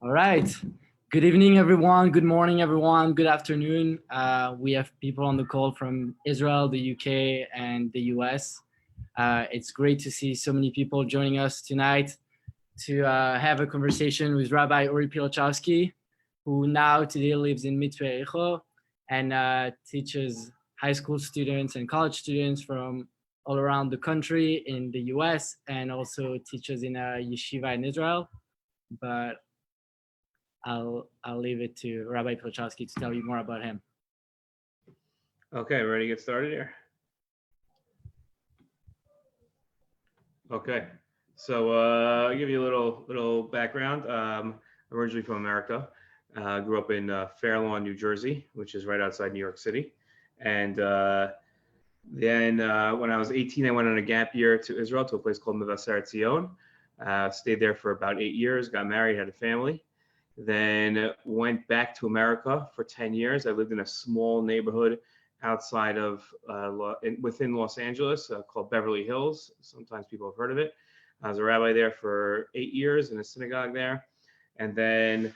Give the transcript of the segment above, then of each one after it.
All right. Good evening, everyone. Good morning, everyone. Good afternoon. We have people on the call from Israel, the UK, and the US. It's great to see so many people joining us tonight to have a conversation with Rabbi Pilichowski, who now today lives in Mitzvah Echo and teaches high school students and college students from all around the country in the US, and also teaches in a yeshiva in Israel. But I'll leave it to Rabbi Pilichowski to tell you more about him. Okay, ready to get started here? Okay, so I'll give you a little background. I'm originally from America. Grew up in Fair Lawn, New Jersey, which is right outside New York City. And then when I was 18, I went on a gap year to Israel, to a place called Mevaseret Zion. Stayed there for about 8 years, got married, had a family. Then went back to America for 10 years. I lived in a small neighborhood outside of, within Los Angeles called Beverly Hills. Sometimes people have heard of it. I was a rabbi there for 8 years in a synagogue there. And then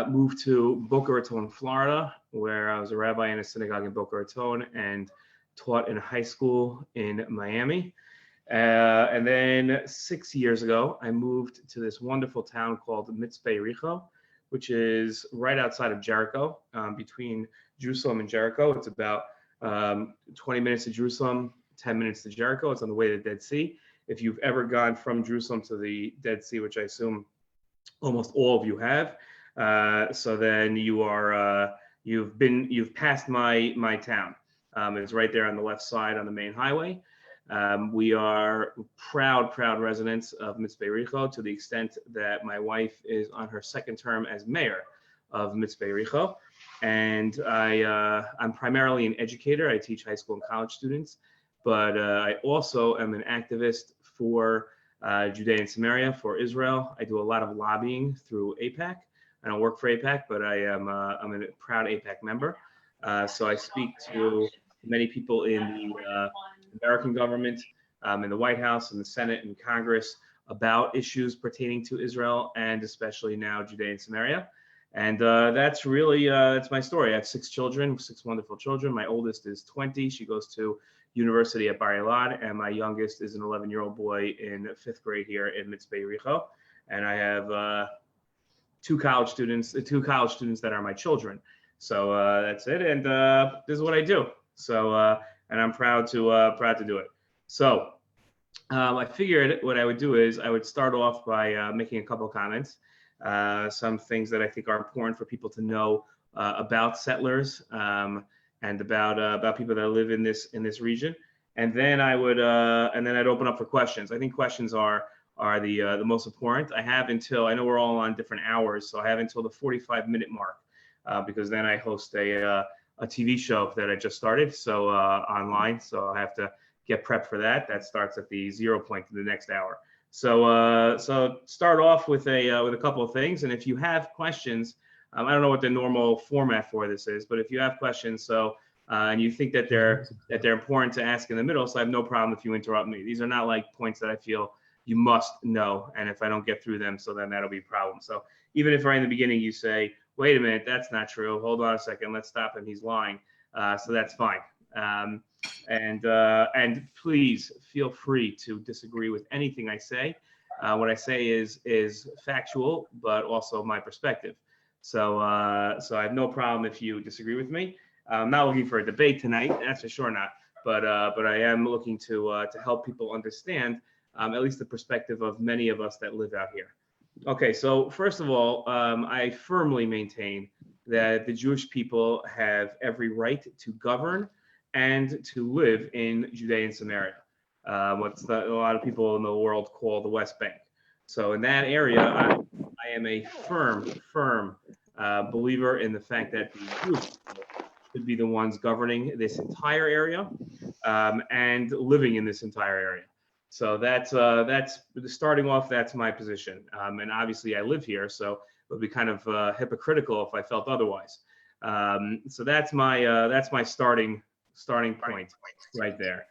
moved to Boca Raton, Florida, where I was a rabbi in a synagogue in Boca Raton and taught in a high school in Miami. And then 6 years ago, I moved to this wonderful town called Mitzvah Richo, which is right outside of Jericho, between Jerusalem and Jericho. It's about 20 minutes to Jerusalem, 10 minutes to Jericho. It's on the way to the Dead Sea. If you've ever gone from Jerusalem to the Dead Sea, which I assume almost all of you have, so then you are you've passed my town. It's right there on the left side on the main highway. We are proud residents of Mitzvah Richo, to the extent that my wife is on her second term as mayor of Mitzvah Richo. And I'm primarily an educator. I teach high school and college students, but I also am an activist for Judea and Samaria, for Israel. I do a lot of lobbying through AIPAC. I don't work for AIPAC, but I'm a proud AIPAC member. So I speak to many people in the American government, in the White House, in the Senate, and Congress about issues pertaining to Israel, and especially now Judea and Samaria. And that's really, that's my story. I have 6 children, 6 wonderful children. My oldest is 20. She goes to university at Bar Ilan, and my youngest is an 11-year-old boy in 5th grade here in Mitzvah Richo. And I have 2 college students that are my children. So that's it. And this is what I do. So, and I'm proud to do it. So I figured what I would do is I would start off by making a couple of comments, some things that I think are important for people to know about settlers and about people that live in this region. And then I'd open up for questions. I think questions are the most important. I know we're all on different hours, so I have until the 45-minute mark, because then I host a TV show that I just started, so online. So I have to get prepped for that. That starts at the 0 point in the next hour. So start off with a couple of things, and if you have questions, I don't know what the normal format for this is, but if you have questions, and you think that they're important to ask in the middle, so I have no problem if you interrupt me. These are not like points that I feel you must know, and if I don't get through them, so then that'll be a problem. So even if right in the beginning you say, wait a minute, that's not true. Hold on a second. Let's stop him. He's lying. So that's fine. And please feel free to disagree with anything I say. What I say is factual, but also my perspective. So I have no problem if you disagree with me. I'm not looking for a debate tonight. That's for sure not. But I am looking to help people understand at least the perspective of many of us that live out here. Okay, so first of all, I firmly maintain that the Jewish people have every right to govern and to live in Judea and Samaria, a lot of people in the world call the West Bank. So in that area, I am a firm believer in the fact that the Jewish people should be the ones governing this entire area and living in this entire area. So that's starting off. That's my position, and obviously I live here, so it would be kind of hypocritical if I felt otherwise. So that's my starting point right there.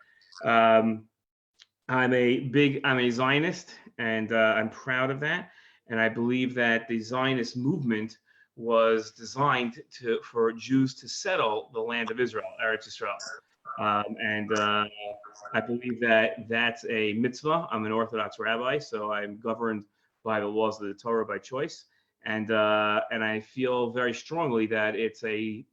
I'm a Zionist, and I'm proud of that. And I believe that the Zionist movement was designed for Jews to settle the land of Israel, Eretz Israel. And I believe that that's a mitzvah. I'm an Orthodox rabbi, so I'm governed by the laws of the Torah by choice. And I feel very strongly that it's a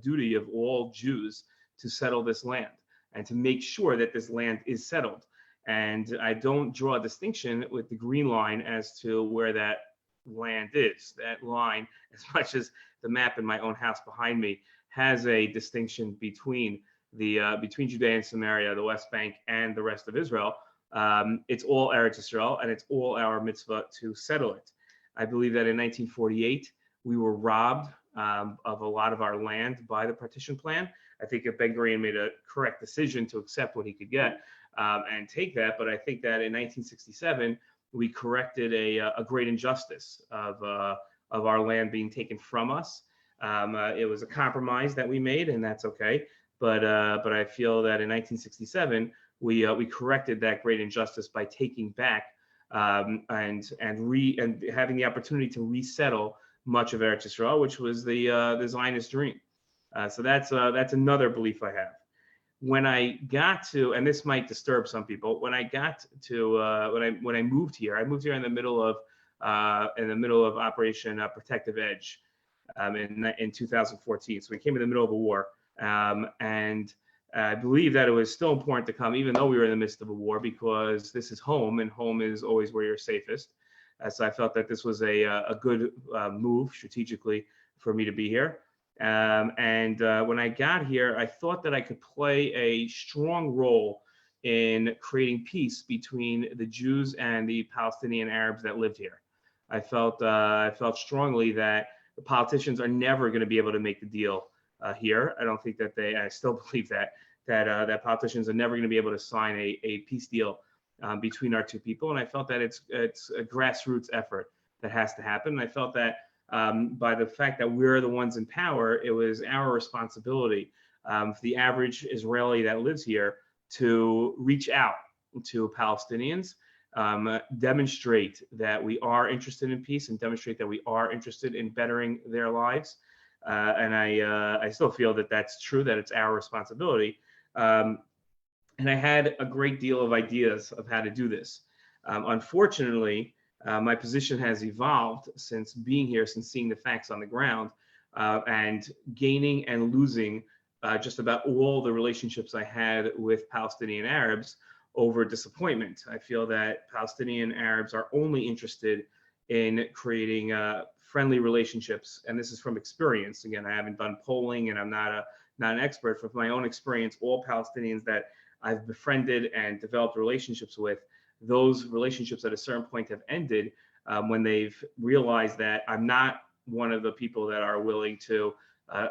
duty of all Jews to settle this land and to make sure that this land is settled. And I don't draw a distinction with the green line as to where that land is. That line, as much as the map in my own house behind me has a distinction between between Judea and Samaria, the West Bank, and the rest of Israel, it's all Eretz Israel, and it's all our mitzvah to settle it. I believe that in 1948 we were robbed of a lot of our land by the partition plan. I think Ben Gurion made a correct decision to accept what he could get and take that. But I think that in 1967 we corrected a great injustice of our land being taken from us. It was a compromise that we made, and that's okay. But I feel that in 1967 we corrected that great injustice by taking back and having the opportunity to resettle much of Eretz Israel, which was the Zionist dream. So that's another belief I have. When I got to, and this might disturb some people, when I got to when I moved here, I moved here in the middle of Operation Protective Edge in 2014. So we came in the middle of a war, and I believe that it was still important to come, even though we were in the midst of a war, because this is home, and home is always where you're safest. So I felt that this was a good move strategically for me to be here. When I got here, I thought that I could play a strong role in creating peace between the Jews and the Palestinian Arabs that lived here. I felt strongly that the politicians are never going to be able to make the deal here. I don't think that I still believe that politicians are never going to be able to sign a peace deal between our two people. And I felt that it's a grassroots effort that has to happen. And I felt that by the fact that we're the ones in power, it was our responsibility for the average Israeli that lives here to reach out to Palestinians, demonstrate that we are interested in peace, and demonstrate that we are interested in bettering their lives. And I still feel that that's true, that it's our responsibility. And I had a great deal of ideas of how to do this. Unfortunately, my position has evolved since being here, since seeing the facts on the ground, and gaining and losing just about all the relationships I had with Palestinian Arabs over disappointment. I feel that Palestinian Arabs are only interested in creating friendly relationships, and this is from experience. Again, I haven't done polling, and I'm not an expert. From my own experience, all Palestinians that I've befriended and developed relationships with, those relationships at a certain point have ended when they've realized that I'm not one of the people that are willing to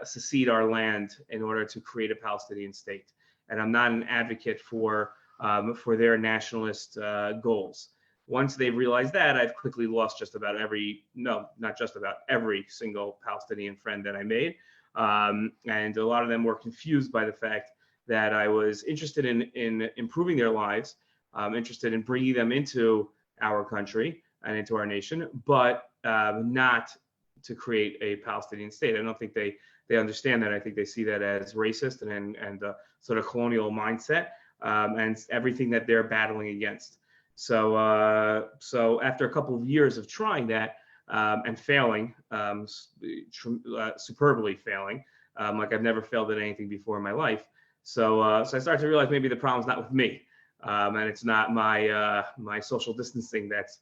secede our land in order to create a Palestinian state, and I'm not an advocate for their nationalist goals. Once they've realized that, I've quickly lost not just about every single Palestinian friend that I made, and a lot of them were confused by the fact that I was interested in improving their lives, interested in bringing them into our country and into our nation, but not to create a Palestinian state. I don't think they understand that. I think they see that as racist and sort of colonial mindset, and everything that they're battling against. So after a couple of years of trying that and failing, superbly failing, like I've never failed at anything before in my life. So I started to realize maybe the problem's not with me, and it's not my social distancing that's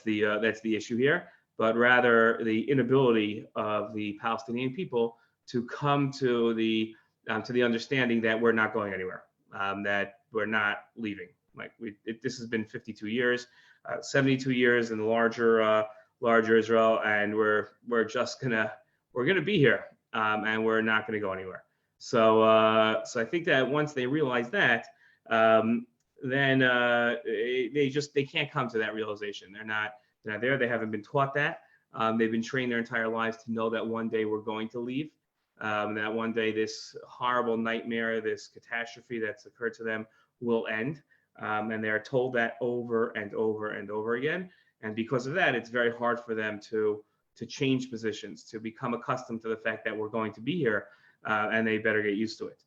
the issue here, but rather the inability of the Palestinian people to come to the understanding that we're not going anywhere, that we're not leaving. Like this has been 52 years, 72 years in the larger Israel, and we're gonna be here, and we're not gonna go anywhere. So I think that once they realize that, then they can't come to that realization. They're not there. They haven't been taught that. They've been trained their entire lives to know that one day we're going to leave, that one day this horrible nightmare, this catastrophe that's occurred to them will end. And they're told that over and over and over again. And because of that, it's very hard for them to change positions, to become accustomed to the fact that we're going to be here, and they better get used to it.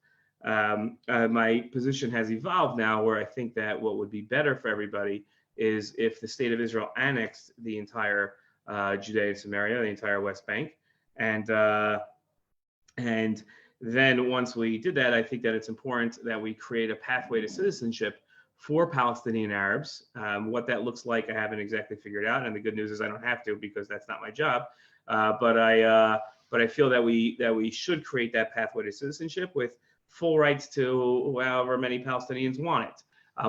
My position has evolved now where I think that what would be better for everybody is if the state of Israel annexed the entire Judea and Samaria, the entire West Bank, and then once we did that, I think that it's important that we create a pathway to citizenship for Palestinian Arabs. What that looks like, I haven't exactly figured out, and the good news is I don't have to because that's not my job. But I feel that we should create that pathway to citizenship with full rights to however many Palestinians want it,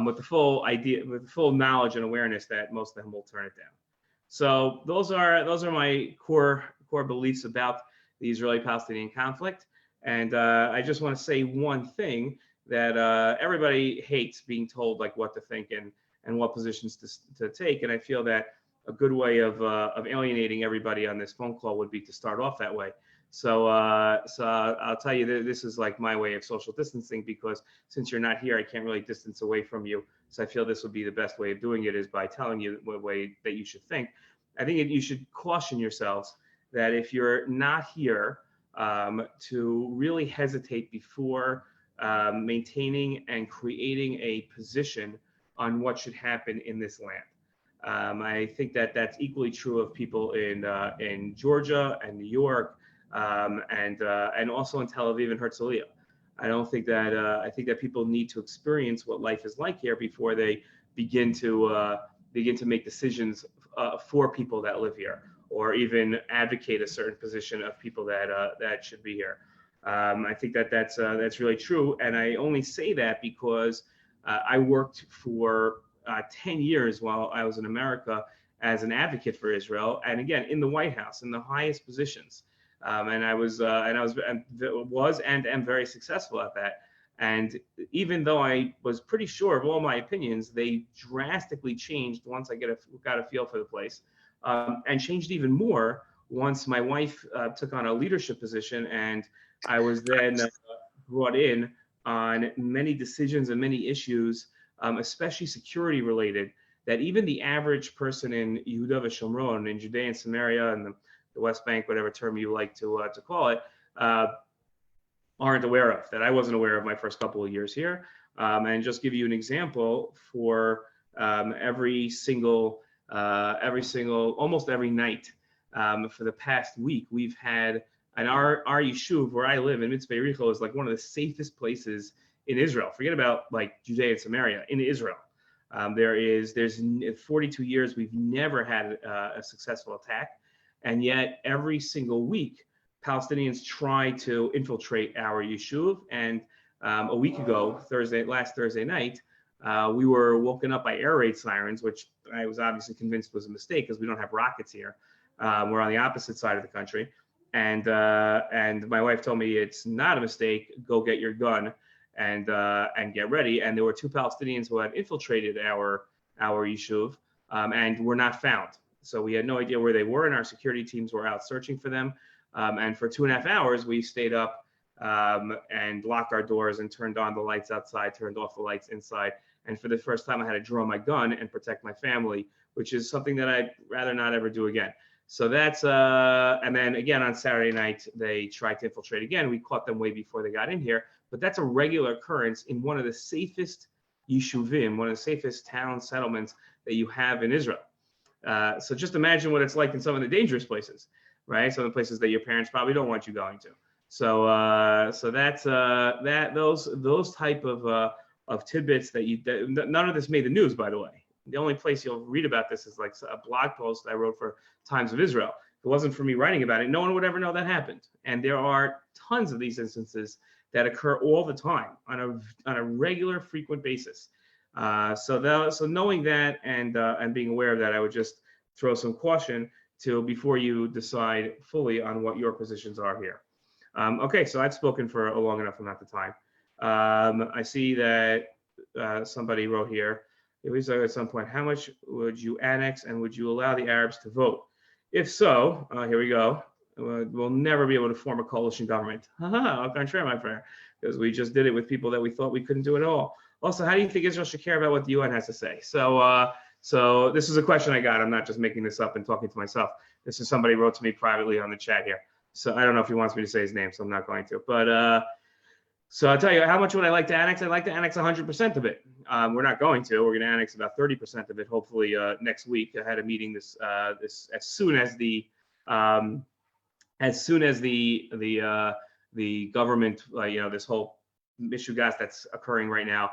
with the full knowledge and awareness that most of them will turn it down. So those are my core beliefs about the Israeli-Palestinian conflict. And I just want to say one thing, that everybody hates being told like what to think and what positions to take. And I feel that a good way of alienating everybody on this phone call would be to start off that way. So I'll tell you that this is like my way of social distancing, because since you're not here, I can't really distance away from you. So I feel this would be the best way of doing it, is by telling you what way that you should think. I think you should caution yourselves that if you're not here, to really hesitate before maintaining and creating a position on what should happen in this land. I think that that's equally true of people in Georgia and New York, and also in Tel Aviv and Herzliya. I think that people need to experience what life is like here before they begin to make decisions for people that live here, or even advocate a certain position of people that should be here. I think that that's really true, and I only say that because I worked for 10 years while I was in America as an advocate for Israel, and again in the White House in the highest positions, and I was and am very successful at that. And even though I was pretty sure of all my opinions, they drastically changed once I got a feel for the place, and changed even more once my wife took on a leadership position, and I was then brought in on many decisions and many issues, especially security related, that even the average person in Yehuda v'Shomron, in Judea and Samaria and the West Bank, whatever term you like to call it, aren't aware of, that I wasn't aware of my first couple of years here. And just give you an example, for almost every night for the past week, we've had, and our yeshuv where I live in Mitzvah Yericho is like one of the safest places in Israel. Forget about like Judea and Samaria, in Israel. There's 42 years we've never had a successful attack, and yet every single week Palestinians try to infiltrate our yeshuv. And a week ago, last Thursday night, we were woken up by air raid sirens, which I was obviously convinced was a mistake because we don't have rockets here. We're on the opposite side of the country. And my wife told me it's not a mistake. Go get your gun and get ready. And there were two Palestinians who had infiltrated our yeshuv, and were not found. So we had no idea where they were, and our security teams were out searching for them. And for 2.5 hours, we stayed up and locked our doors and turned on the lights outside, turned off the lights inside. And for the first time, I had to draw my gun and protect my family, which is something that I'd rather not ever do again. So that's, and then again on Saturday night, they tried to infiltrate again. We caught them way before they got in here. But that's a regular occurrence in one of the safest yeshuvim, one of the safest town settlements that you have in Israel. So just imagine what it's like in some of the dangerous places, right? Some of the places that your parents probably don't want you going to. So that's those type of tidbits that none of this made the news, by the way. The only place you'll read about this is like a blog post I wrote for Times of Israel. If it wasn't for me writing about it, no one would ever know that happened. And there are tons of these instances that occur all the time on a regular, frequent basis. So knowing that and being aware of that, I would just throw some caution before you decide fully on what your positions are here. Okay, so I've spoken for a long enough amount of time. I see that somebody wrote here, it was at some point, how much would you annex and would you allow the Arabs to vote? If so, here we go. We'll never be able to form a coalition government. Au contraire, my friend, because we just did it with people that we thought we couldn't do it at all. Also, how do you think Israel should care about what the UN has to say? So this is a question I got. I'm not just making this up and talking to myself. This is somebody wrote to me privately on the chat here. So I don't know if he wants me to say his name, so I'm not going to. But so I'll tell you, how much would I like to annex? I'd like to annex 100% of it. We're not going to. We're going to annex about 30% of it, hopefully next week. I had a meeting this as soon as the government, this whole issue gas that's occurring right now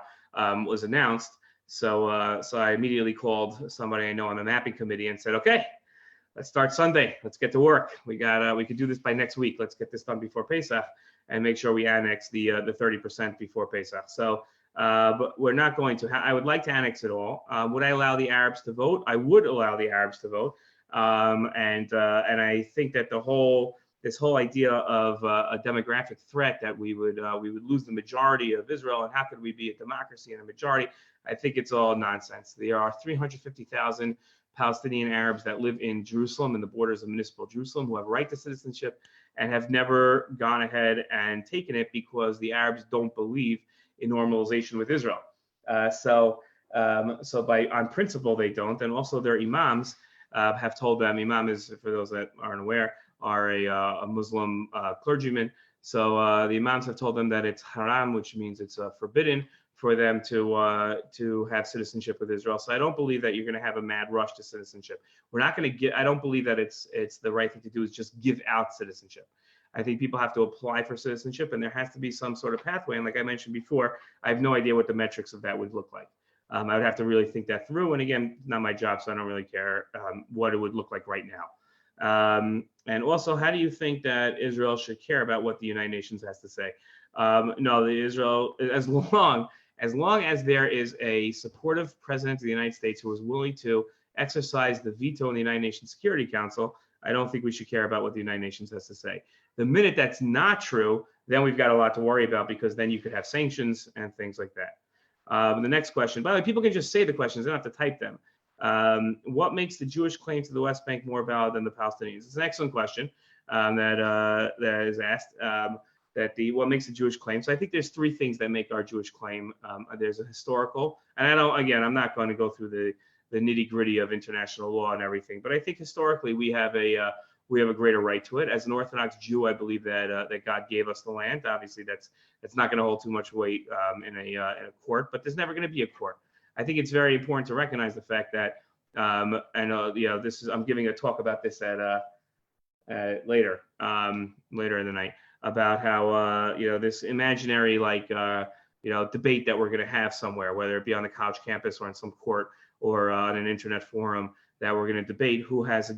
was announced. So I immediately called somebody I know on the mapping committee and said, okay, let's start Sunday. Let's get to work. We could do this by next week. Let's get this done before Pesach and make sure we annex the 30% before Pesach. So, but we're not going to. I would like to annex it all. Would I allow the Arabs to vote? I would allow the Arabs to vote. And I think that this whole idea of a demographic threat that we would lose the majority of Israel, and how could we be a democracy and a majority? I think it's all nonsense. There are 350,000 Palestinian Arabs that live in Jerusalem, in the borders of Municipal Jerusalem, who have right to citizenship and have never gone ahead and taken it because the Arabs don't believe in normalization with Israel. So on principle they don't, and also their imams have told them. Imam is, for those that aren't aware, are a Muslim clergyman. So the imams have told them that it's haram, which means it's forbidden for them to have citizenship with Israel. So I don't believe that you're going to have a mad rush to citizenship. We're not going to get. I don't believe that it's the right thing to do is just give out citizenship. I think people have to apply for citizenship, and there has to be some sort of pathway. And like I mentioned before, I have no idea what the metrics of that would look like. I would have to really think that through. And again, not my job, so I don't really care what it would look like right now. And also, how do you think that Israel should care about what the United Nations has to say? No, Israel, as long as there is a supportive president of the United States who is willing to exercise the veto in the United Nations Security Council, I don't think we should care about what the United Nations has to say. The minute that's not true, then we've got a lot to worry about, because then you could have sanctions and things like that. The next question, by the way, people can just say the questions, they don't have to type them. What makes the Jewish claim to the West Bank more valid than the Palestinians? It's an excellent question that is asked. What makes the Jewish claim? So I think there's three things that make our Jewish claim. There's a historical, and I'm not going to go through the nitty gritty of international law and everything, but I think historically we have a greater right to it. As an Orthodox Jew, I believe that God gave us the land. Obviously, that's not going to hold too much weight in a court, but there's never going to be a court. I think it's very important to recognize the fact that, I'm giving a talk about this at later in the night, about how this imaginary debate that we're going to have somewhere, whether it be on the college campus or in some court or on an internet forum, that we're going to debate who has a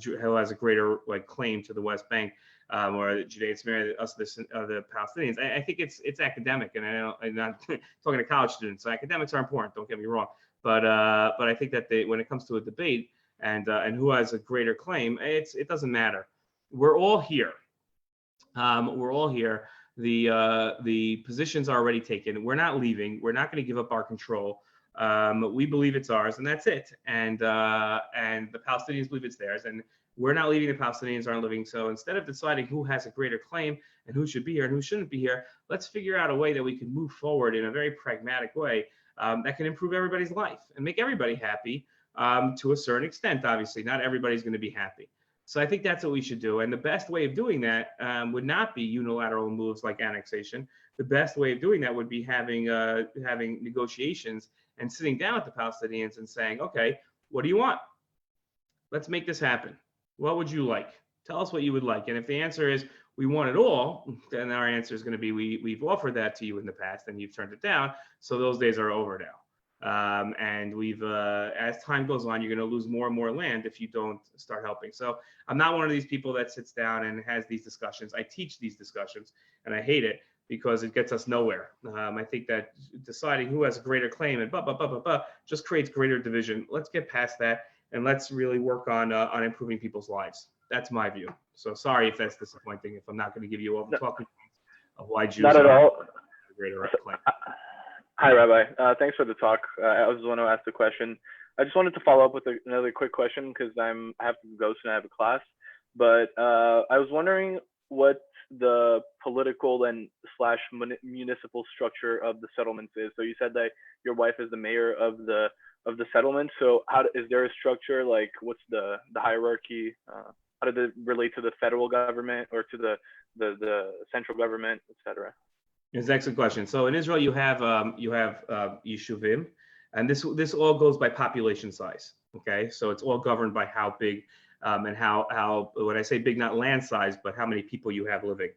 greater claim to the West Bank or the Judea and Samaria, the Palestinians. I think it's academic, and I'm not talking to college students. So academics are important. Don't get me wrong, but I think that when it comes to a debate and who has a greater claim, it doesn't matter. We're all here. The positions are already taken. We're not leaving. We're not going to give up our control. We believe it's ours, and that's it. And the Palestinians believe it's theirs, and we're not leaving. The Palestinians aren't leaving. So instead of deciding who has a greater claim and who should be here and who shouldn't be here, let's figure out a way that we can move forward in a very pragmatic way that can improve everybody's life and make everybody happy to a certain extent. Obviously, not everybody's going to be happy. So I think that's what we should do. And the best way of doing that would not be unilateral moves like annexation. The best way of doing that would be having negotiations and sitting down with the Palestinians and saying, okay, what do you want? Let's make this happen. What would you like? Tell us what you would like. And if the answer is we want it all, then our answer is going to be we've offered that to you in the past and you've turned it down. So those days are over now. And as time goes on, you're going to lose more and more land if you don't start helping. So I'm not one of these people that sits down and has these discussions. I teach these discussions, and I hate it because it gets us nowhere. I think that deciding who has a greater claim and just creates greater division. Let's get past that, and let's really work on improving people's lives. That's my view. So sorry if that's disappointing, if I'm not going to give you all the talking points of why Jews not at all. A greater claim. Hi, Rabbi. Thanks for the talk. I was the one who asked the question. I just wanted to follow up with another quick question because I have to go soon. I have a class. But I was wondering what the political and slash municipal structure of the settlements is. So you said that your wife is the mayor of the settlement. So is there a structure, like what's the hierarchy? How does it relate to the federal government or to the central government, etc.? It's an excellent question. So in Israel, you have yeshuvim, and this all goes by population size. Okay, so it's all governed by how big and how when I say big, not land size, but how many people you have living.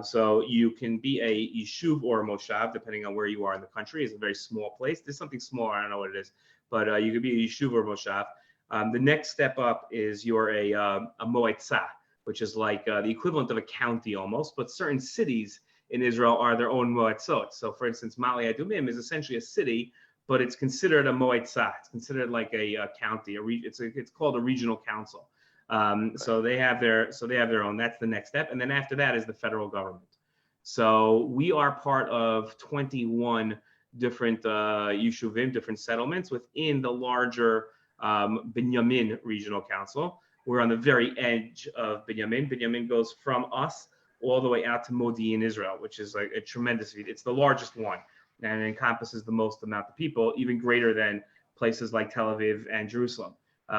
So you can be a yeshuv or a moshav, depending on where you are in the country. It's a very small place. There's something smaller, I don't know what it is, but you could be a yeshuv or moshav. The next step up is you're a moetzah, which is like the equivalent of a county almost, but certain cities in Israel are their own moetzot. So for instance, Ma'ale Adumim is essentially a city, but it's considered a moetzah. It's considered like a county. It's called a regional council. So they have their own. That's the next step, and then after that is the federal government. So we are part of 21 different yeshuvim, different settlements within the larger Binyamin Regional Council. We're on the very edge of Binyamin. Binyamin goes from us all the way out to Modi'in, Israel, which is like a tremendous feat. It's the largest one, and it encompasses the most amount of people, even greater than places like Tel Aviv and Jerusalem.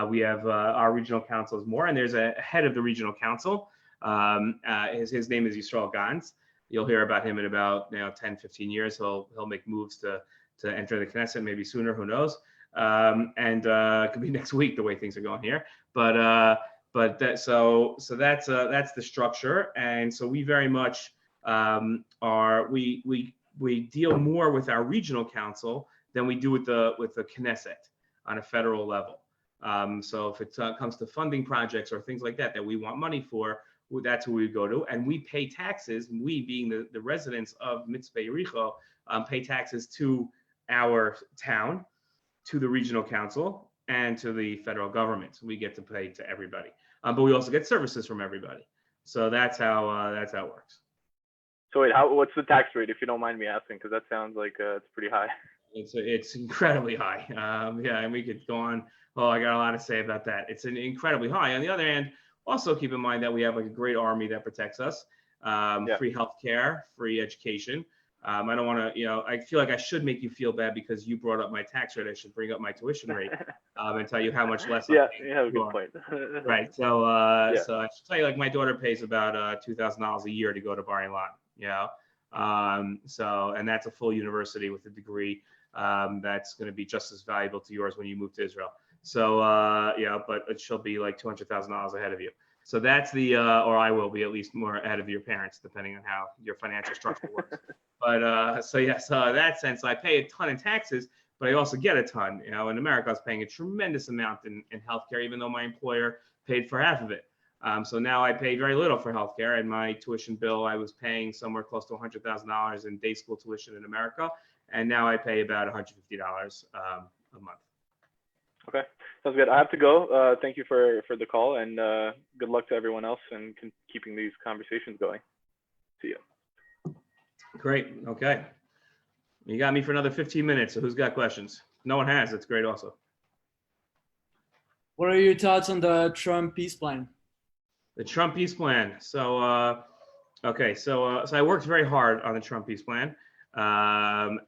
We have our regional council is more, and there's a head of the regional council. His name is Yisrael Gans. You'll hear about him in about 10, 15 years. He'll make moves to enter the Knesset, maybe sooner, who knows? And it could be next week the way things are going here. But that's the structure, and so we very much we deal more with our regional council than we do with the Knesset on a federal level. So if it comes to funding projects or things like that we want money for, that's who we go to, and we pay taxes. We, being the residents of Mitzvah Yericho, pay taxes to our town, to the regional council, and to the federal government. We get to pay to everybody, but we also get services from everybody. So that's how it works. So wait, what's the tax rate, if you don't mind me asking? Because that sounds like it's pretty high. It's incredibly high. Yeah, and we could go on. Oh, I got a lot to say about that. It's an incredibly high. On the other hand, also keep in mind that we have like a great army that protects us. Free healthcare, free education. I don't want to, I feel like I should make you feel bad because you brought up my tax rate. I should bring up my tuition rate and tell you how much less. Yeah, you have a good point. Right. So, so I should tell you, like, my daughter pays about $2,000 a year to go to Bar Ilan. So, and that's a full university with a degree that's going to be just as valuable to yours when you move to Israel. So, but she'll be like $200,000 ahead of you. So that's or I will be at least more ahead of your parents, depending on how your financial structure works. But so in that sense, I pay a ton in taxes, but I also get a ton. In America, I was paying a tremendous amount in healthcare, even though my employer paid for half of it. So now I pay very little for healthcare, and my tuition bill, I was paying somewhere close to $100,000 in day school tuition in America, and now I pay about $150 a month. Okay, sounds good. I have to go. Thank you for the call, and good luck to everyone else in keeping these conversations going. See you. Great. Okay. You got me for another 15 minutes. So who's got questions? No one has. That's great also. What are your thoughts on the Trump peace plan? The Trump peace plan. So, okay. So I worked very hard on the Trump peace plan. And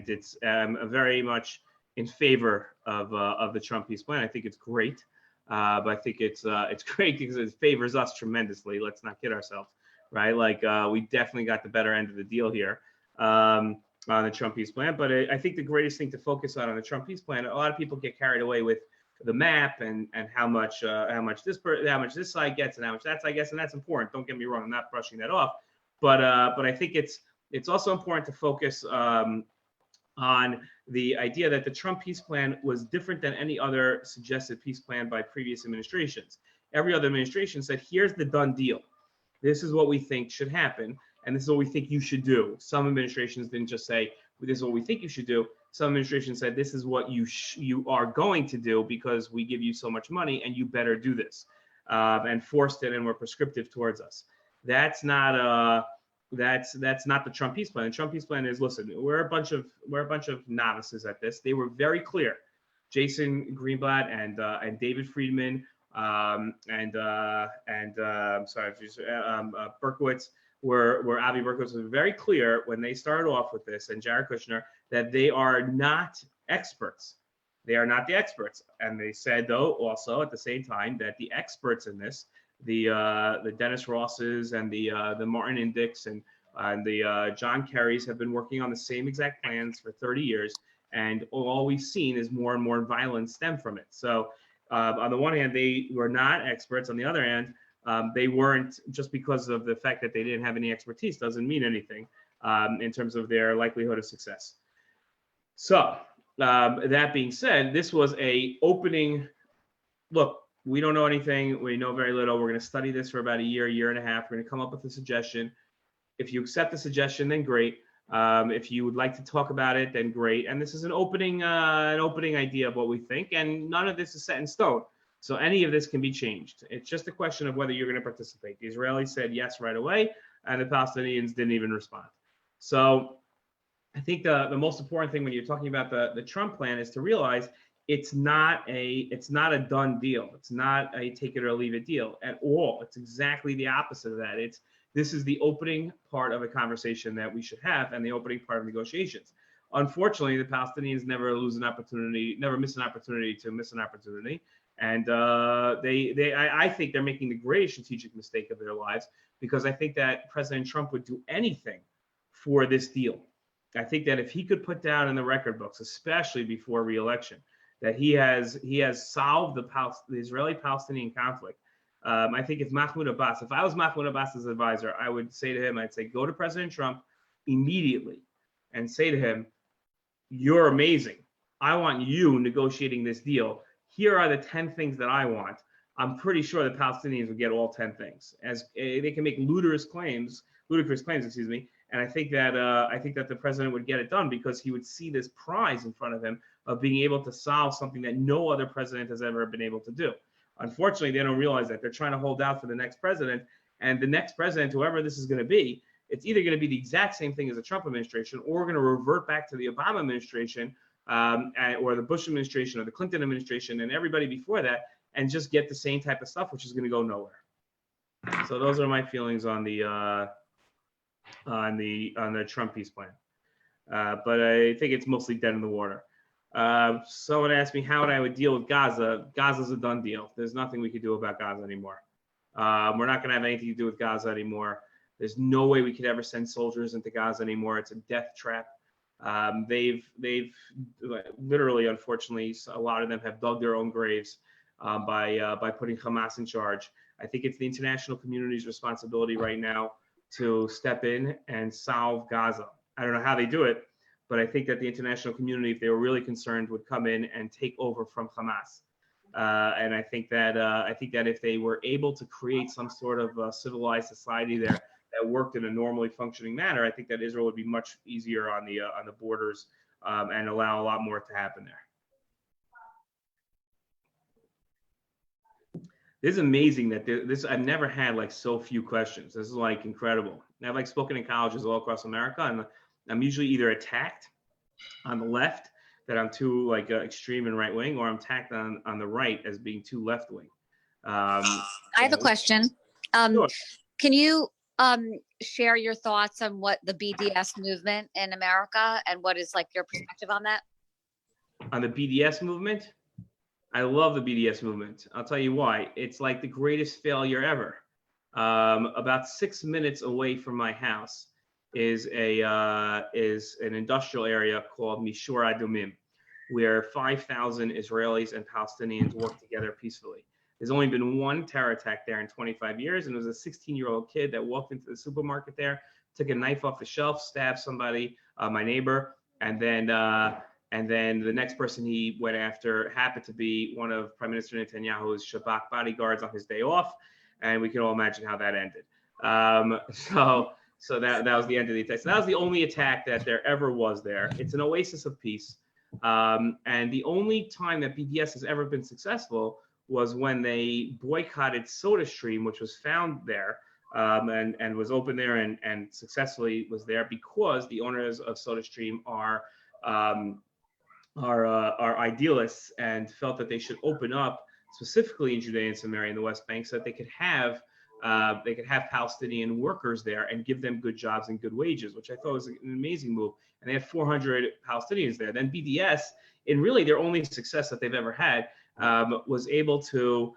it's very much in favor of the Trump peace plan. I think it's great. But I think it's great because it favors us tremendously. Let's not kid ourselves. Right, like we definitely got the better end of the deal here on the Trump peace plan. But I think the greatest thing to focus on the Trump peace plan, a lot of people get carried away with the map and how much this side gets and how much that side gets, and that's important. Don't get me wrong, I'm not brushing that off. But I think it's also important to focus on the idea that the Trump peace plan was different than any other suggested peace plan by previous administrations. Every other administration said, here's the done deal. This is what we think should happen, and this is what we think you should do. Some administrations didn't just say, this is what we think you should do. Some administrations said, this is what you are going to do because we give you so much money and you better do this, and forced it and were prescriptive towards us. That's not the Trump peace plan. The Trump peace plan is, listen, we're a bunch of novices at this. They were very clear. Jason Greenblatt and David Friedman Berkowitz were Avi Berkowitz was very clear when they started off with this, and Jared Kushner, that they are not experts. They are not the experts, and they said though also at the same time that the experts in this, the Dennis Rosses and the Martin Indyks and the John Kerrys have been working on the same exact plans for 30 years, and all we've seen is more and more violence stem from it. So on the one hand, they were not experts. On the other hand, they weren't, just because of the fact that they didn't have any expertise doesn't mean anything in terms of their likelihood of success. So that being said, this was a opening. Look, we don't know anything. We know very little. We're going to study this for about a year and a half. We're going to come up with a suggestion. If you accept the suggestion, then great. If you would like to talk about it, then great. And this is an opening idea of what we think, and none of this is set in stone. So any of this can be changed. It's just a question of whether you're going to participate. The Israelis said yes right away, and the Palestinians didn't even respond. So I think the most important thing when you're talking about the Trump plan is to realize it's not a done deal. It's not a take it or leave it deal at all. It's exactly the opposite of that. This is the opening part of a conversation that we should have, and the opening part of negotiations. Unfortunately, the Palestinians never miss an opportunity to miss an opportunity. And I think they're making the greatest strategic mistake of their lives, because I think that President Trump would do anything for this deal. I think that if he could put down in the record books, especially before re-election, that he has solved the Israeli-Palestinian conflict. I think if I was Mahmoud Abbas's advisor, I would say to him, I'd say, go to President Trump immediately and say to him, you're amazing. I want you negotiating this deal. Here are the 10 things that I want. I'm pretty sure the Palestinians would get all 10 things, as they can make ludicrous claims, and I think that the president would get it done, because he would see this prize in front of him of being able to solve something that no other president has ever been able to do. Unfortunately, they don't realize that. They're trying to hold out for the next president, and the next president, whoever this is going to be, it's either going to be the exact same thing as the Trump administration, or we're going to revert back to the Obama administration, or the Bush administration, or the Clinton administration, and everybody before that, and just get the same type of stuff, which is going to go nowhere. So those are my feelings on the Trump peace plan. But I think it's mostly dead in the water. Someone asked me how I would deal with Gaza. Gaza's a done deal. There's nothing we could do about Gaza anymore. We're not going to have anything to do with Gaza anymore. There's no way we could ever send soldiers into Gaza anymore. It's a death trap. They've literally, unfortunately, a lot of them have dug their own graves by putting Hamas in charge. I think it's the international community's responsibility right now to step in and solve Gaza. I don't know how they do it, but I think that the international community, if they were really concerned, would come in and take over from Hamas. And I think that if they were able to create some sort of civilized society there that worked in a normally functioning manner, I think that Israel would be much easier on the borders and allow a lot more to happen there. This is amazing that I've never had like so few questions. This is like incredible. I've like spoken in colleges all across America, and I'm usually either attacked on the left that I'm too like extreme and right wing, or I'm attacked on the right as being too left wing. I have a question. Sure. Can you share your thoughts on what the BDS movement in America, and what is like your perspective on that? On the BDS movement? I love the BDS movement. I'll tell you why. It's like the greatest failure ever. About 6 minutes away from my house is an industrial area called Mishor Adumim, where 5,000 Israelis and Palestinians work together peacefully. There's only been one terror attack there in 25 years, and it was a 16-year-old kid that walked into the supermarket there, took a knife off the shelf, stabbed somebody, my neighbor, and then the next person he went after happened to be one of Prime Minister Netanyahu's Shabak bodyguards on his day off, and we can all imagine how that ended. So that was the end of the attack. So that was the only attack that there ever was there. It's an oasis of peace, and the only time that BDS has ever been successful was when they boycotted SodaStream, which was found there and was open there and successfully was there, because the owners of SodaStream are idealists and felt that they should open up specifically in Judea and Samaria in the West Bank, so that they could have Palestinian workers there and give them good jobs and good wages, which I thought was an amazing move. And they had 400 Palestinians there. Then BDS, in really their only success that they've ever had, was able to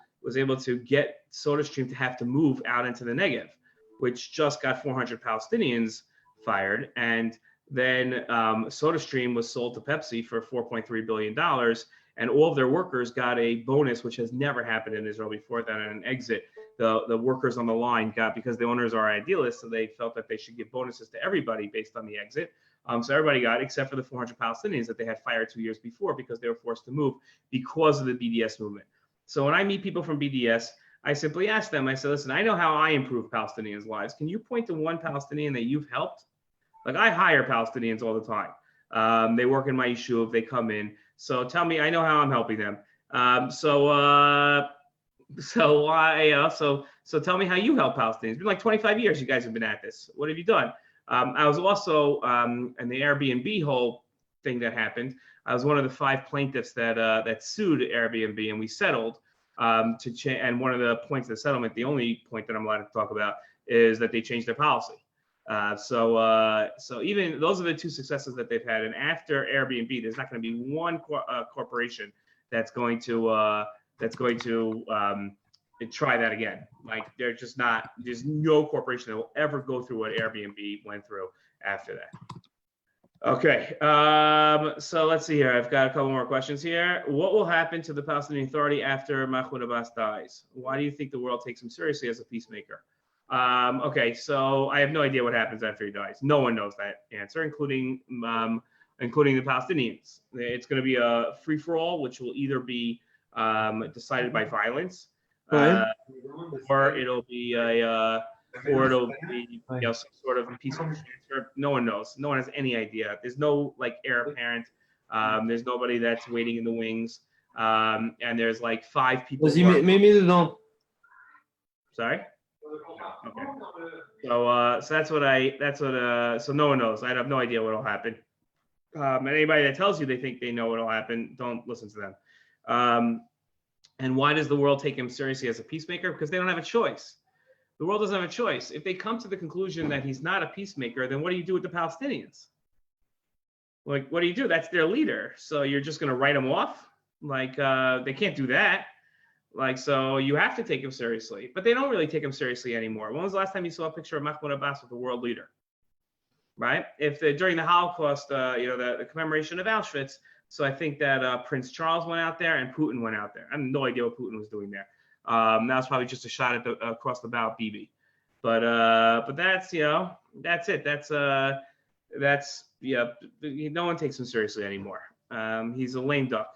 get SodaStream to have to move out into the Negev, which just got 400 Palestinians fired. And then SodaStream was sold to Pepsi for $4.3 billion. And all of their workers got a bonus, which has never happened in Israel before that, and an exit. The workers on the line got, because the owners are idealists, so they felt that they should give bonuses to everybody based on the exit. So everybody got, except for the 400 Palestinians that they had fired 2 years before because they were forced to move because of the BDS movement. So when I meet people from BDS, I simply ask them, I say, listen, I know how I improve Palestinians' lives. Can you point to one Palestinian that you've helped? Like, I hire Palestinians all the time. They work in my yishuv, they come in. So tell me, I know how I'm helping them. So tell me how you help Palestinians. It's been like 25 years you guys have been at this. What have you done? I was also in the Airbnb whole thing that happened. I was one of the 5 plaintiffs that sued Airbnb, and we settled to change. And one of the points of the settlement, the only point that I'm allowed to talk about, is that they changed their policy. So even those are the 2 successes that they've had. And after Airbnb, there's not going to be one corporation that's going to try that again. Like, they're just not. There's no corporation that will ever go through what Airbnb went through after that. Okay, so let's see here. I've got a couple more questions here. What will happen to the Palestinian Authority after Mahmoud Abbas dies? Why do you think the world takes him seriously as a peacemaker? Okay, so I have no idea what happens after he dies. No one knows that answer, including the Palestinians. It's going to be a free-for-all, which will either be decided by violence, or it'll be some sort of peaceful transfer. No one knows. No one has any idea. There's no heir apparent. There's nobody that's waiting in the wings. And there's like 5 people. Sorry. Okay. So no one knows. I have no idea what will happen. And anybody that tells you they think they know what will happen, don't listen to them. And why does the world take him seriously as a peacemaker? Because they don't have a choice. The world doesn't have a choice. If they come to the conclusion that he's not a peacemaker, then what do you do with the Palestinians? Like, what do you do? That's their leader. So you're just going to write him off? Like, they can't do that. Like, so you have to take him seriously. But they don't really take him seriously anymore. When was the last time you saw a picture of Mahmoud Abbas with the world leader? Right? During the Holocaust, the commemoration of Auschwitz, so I think that Prince Charles went out there and Putin went out there. I have no idea what Putin was doing there. That was probably just a shot at across the bow at Bibi. But that's, that's it. No one takes him seriously anymore. He's a lame duck.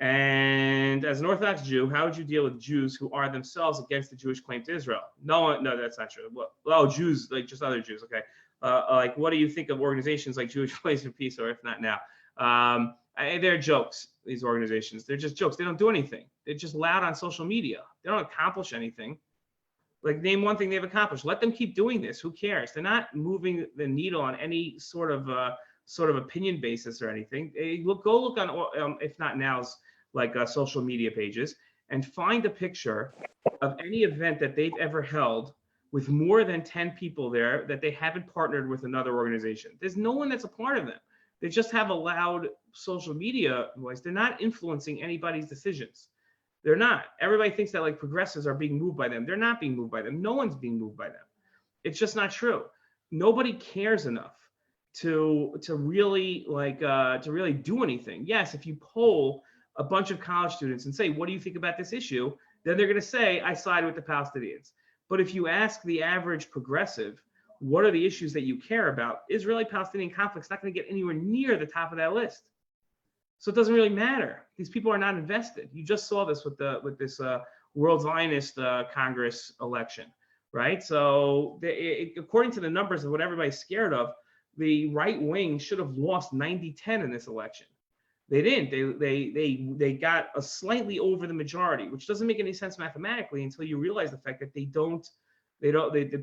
And as an Orthodox Jew, how would you deal with Jews who are themselves against the Jewish claim to Israel? No, that's not true. Well, Jews, like just other Jews, okay. Like, what do you think of organizations like Jewish Place for Peace, or if not now? They're jokes, these organizations. They're just jokes. They don't do anything. They're just loud on social media. They don't accomplish anything. Like, name one thing they've accomplished. Let them keep doing this. Who cares? They're not moving the needle on any sort of opinion basis or anything. Go look on, if not now's, social media pages, and find a picture of any event that they've ever held with more than 10 people there that they haven't partnered with another organization. There's no one that's a part of them. They just have a loud social media voice. They're not influencing anybody's decisions. They're not. Everybody thinks that progressives are being moved by them. They're not being moved by them. No one's being moved by them. It's just not true. Nobody cares enough to really do anything. Yes, if you poll a bunch of college students and say, what do you think about this issue? Then they're going to say, I side with the Palestinians. But if you ask the average progressive, what are the issues that you care about? Israeli-Palestinian conflict's not going to get anywhere near the top of that list. So it doesn't really matter. These people are not invested. You just saw this with this World Zionist Congress election, right? So according to the numbers of what everybody's scared of, the right wing should have lost 90-10 in this election. They didn't. They got a slightly over the majority, which doesn't make any sense mathematically until you realize the fact that the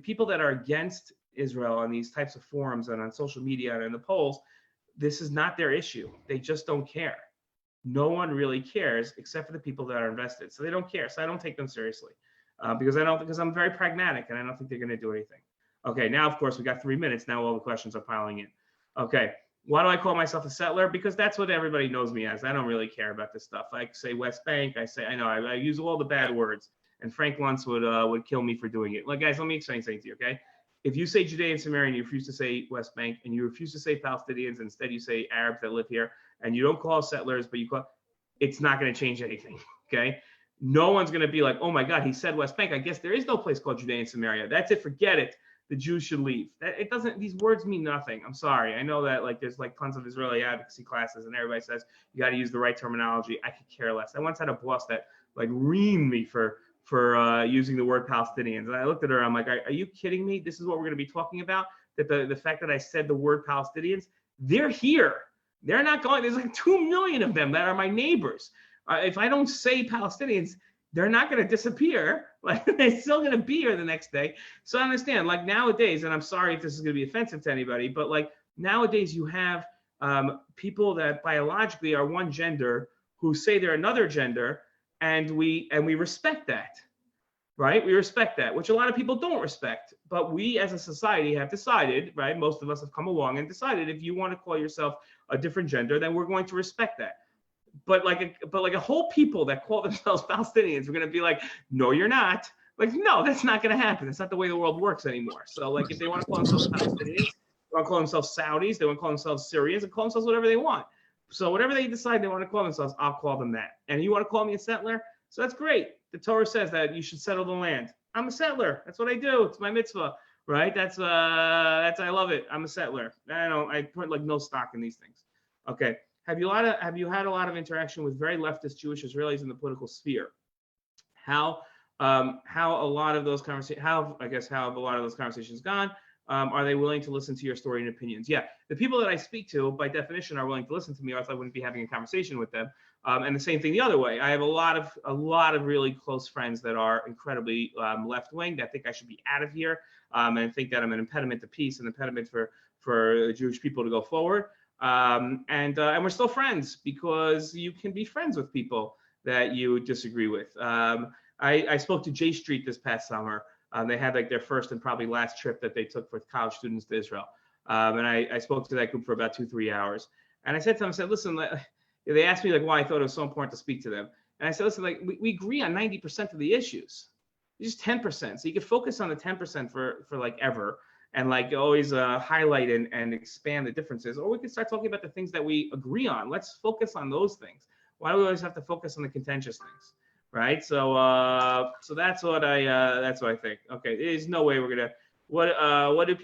people that are against Israel on these types of forums and on social media and in the polls, this is not their issue. They just don't care. no one really cares except for the people that are invested. So they don't care. So I don't take them seriously because I'm very pragmatic and I don't think they're going to do anything. Okay, now of course we got 3 minutes. Now all the questions are piling in. Okay, why do I call myself a settler? Because that's what everybody knows me as. I don't really care about this stuff. I say West Bank. I use all the bad words. And Frank Luntz would kill me for doing it. Like, guys, let me explain something to you, okay? If you say Judea and Samaria and you refuse to say West Bank and you refuse to say Palestinians, instead you say Arabs that live here, and you don't call settlers, but you call, it's not going to change anything, okay? No one's going to be like, oh my God, he said West Bank. I guess there is no place called Judea and Samaria. That's it. Forget it. The Jews should leave. It doesn't. These words mean nothing. I'm sorry. I know that like there's like tons of Israeli advocacy classes, and everybody says you got to use the right terminology. I could care less. I once had a boss that like reamed me for using the word Palestinians, and I looked at her. I'm like, are you kidding me? This is what we're going to be talking about? That the fact that I said the word Palestinians, they're here. They're not going. There's like 2 million of them that are my neighbors. If I don't say Palestinians, they're not going to disappear. Like they're still going to be here the next day. So I understand. Like nowadays, and I'm sorry if this is going to be offensive to anybody, but like nowadays you have people that biologically are one gender who say they're another gender, and we respect that, right? We respect that, which a lot of people don't respect. But we as a society have decided, right? Most of us have come along and decided if you want to call yourself a different gender, then we're going to respect that. But like a whole people that call themselves Palestinians, we're going to be like, no, you're not. Like, no, that's not going to happen. That's not the way the world works anymore. So like, if they want to call themselves Palestinians, they want to call themselves Saudis, they want to call themselves Syrians, and call themselves whatever they want. So whatever they decide they want to call themselves, I'll call them that. And you want to call me a settler? So that's great. The Torah says that you should settle the land. I'm a settler. That's what I do. It's my mitzvah, right? That's I love it. I'm a settler. I put like no stock in these things. Okay. Have you had a lot of interaction with very leftist Jewish Israelis in the political sphere? How have a lot of those conversations gone? Are they willing to listen to your story and opinions? Yeah, the people that I speak to, by definition, are willing to listen to me, or else I wouldn't be having a conversation with them. And the same thing the other way. I have a lot of really close friends that are incredibly left-wing that think I should be out of here, and think that I'm an impediment to peace, an impediment for Jewish people to go forward. And we're still friends because you can be friends with people that you disagree with. I spoke to J Street this past summer. They had like their first and probably last trip that they took for college students to Israel. And I spoke to that group for about 2-3 hours. And I said to them, I said, listen, they asked me like why I thought it was so important to speak to them. And I said, listen, like we agree on 90% of the issues. It's just 10%. So you could focus on the 10% for like ever. And like always highlight and expand the differences, or we can start talking about the things that we agree on. Let's focus on those things. Why do we always have to focus on the contentious things, right? So that's what I think. Okay, there's no way we're gonna. What do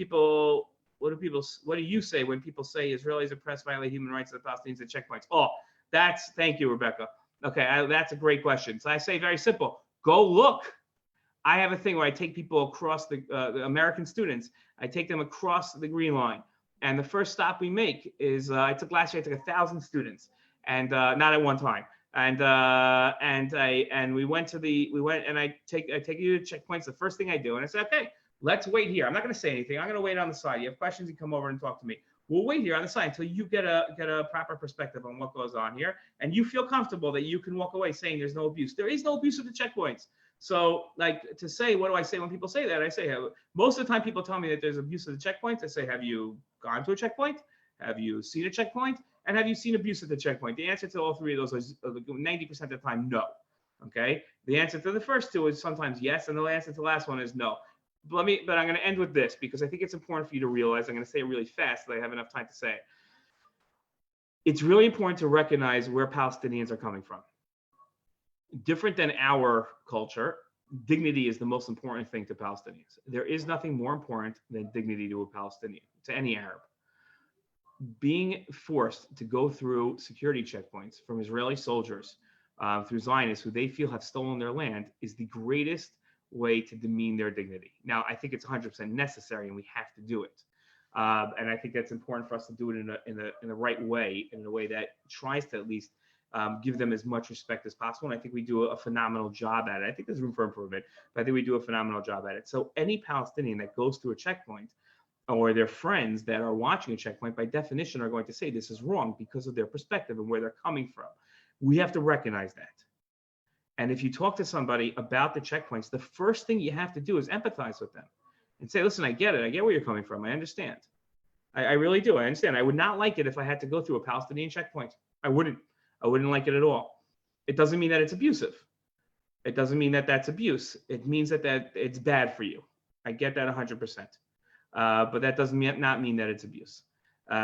you say when people say Israelis oppress, violate human rights of the Palestinians at checkpoints? Oh, thank you, Rebecca. Okay, that's a great question. So I say very simple. Go look. I have a thing where I take people across the American students. I take them across the green line, and the first stop we make is last year I took 1,000 students, and not at one time, and I take you to checkpoints. The first thing I do, and I say, okay, let's wait here. I'm not going to say anything. I'm going to wait on the side. You have questions, you come over and talk to me. We'll wait here on the side until you get a proper perspective on what goes on here, and you feel comfortable that you can walk away saying there's no abuse. There is no abuse at the checkpoints. So like to say, what do I say when people say that? I say, most of the time people tell me that there's abuse at the checkpoints. I say, have you gone to a checkpoint? Have you seen a checkpoint? And have you seen abuse at the checkpoint? The answer to all three of those is 90% of the time, no. Okay. The answer to the first two is sometimes yes. And the answer to the last one is no. But I'm going to end with this because I think it's important for you to realize. I'm going to say it really fast so I have enough time to say it. It's really important to recognize where Palestinians are coming from. Different than our culture, dignity is the most important thing to Palestinians. There is nothing more important than dignity to a Palestinian, to any Arab. Being forced to go through security checkpoints from Israeli soldiers, through Zionists who they feel have stolen their land, is the greatest way to demean their dignity. Now, I think it's 100% necessary and we have to do it. And I think that's important for us to do it in the right way, in a way that tries to at least give them as much respect as possible. And I think we do a phenomenal job at it. I think there's room for improvement, but I think we do a phenomenal job at it. So any Palestinian that goes through a checkpoint, or their friends that are watching a checkpoint, by definition, are going to say this is wrong because of their perspective and where they're coming from. We have to recognize that. And if you talk to somebody about the checkpoints, the first thing you have to do is empathize with them and say, listen, I get it. I get where you're coming from. I understand. I really do. I understand. I would not like it if I had to go through a Palestinian checkpoint. I wouldn't like it at all. It doesn't mean that it's abusive. It doesn't mean that that's abuse. It means that it's bad for you. I get that 100%. But that doesn't not mean that it's abuse.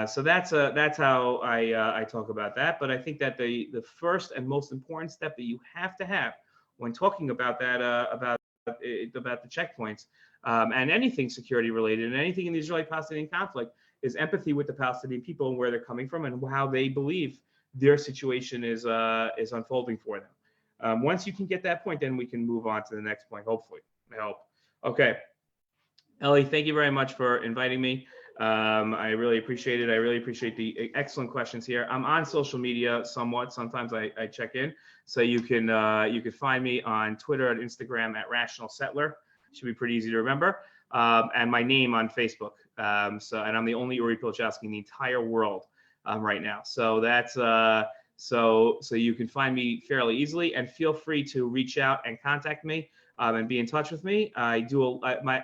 So that's how I talk about that. But I think that the first and most important step that you have to have when talking about that about the checkpoints and anything security related and anything in the Israeli-Palestinian conflict is empathy with the Palestinian people and where they're coming from and how they believe their situation is unfolding for them. Once you can get that point, then we can move on to the next point. Hopefully, I hope. Okay, Ellie, thank you very much for inviting me. I really appreciate it. I really appreciate the excellent questions here. I'm on social media somewhat. Sometimes I check in. So you can find me on Twitter and Instagram at Rational Settler. Should be pretty easy to remember. And my name on Facebook. And I'm the only Rabbi Pilichowski in the entire world right now. So that's so you can find me fairly easily, and feel free to reach out and contact me and be in touch with me. I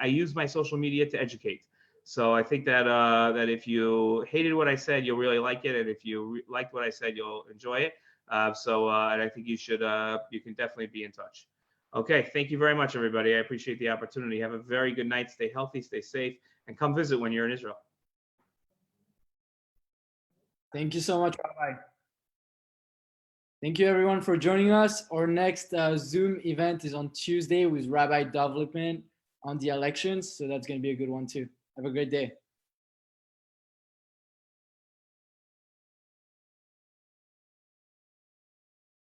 use my social media to educate. So I think that that if you hated what I said, you'll really like it, and if you liked what I said, you'll enjoy it. And I think you can definitely be in touch. Okay, thank you very much, everybody. I appreciate the opportunity. Have a very good night. Stay healthy, stay safe, and come visit when you're in Israel. Thank you so much, Rabbi. Thank you, everyone, for joining us. Our next Zoom event is on Tuesday with Rabbi Dov Lipman on the elections, so that's going to be a good one too. Have a great day.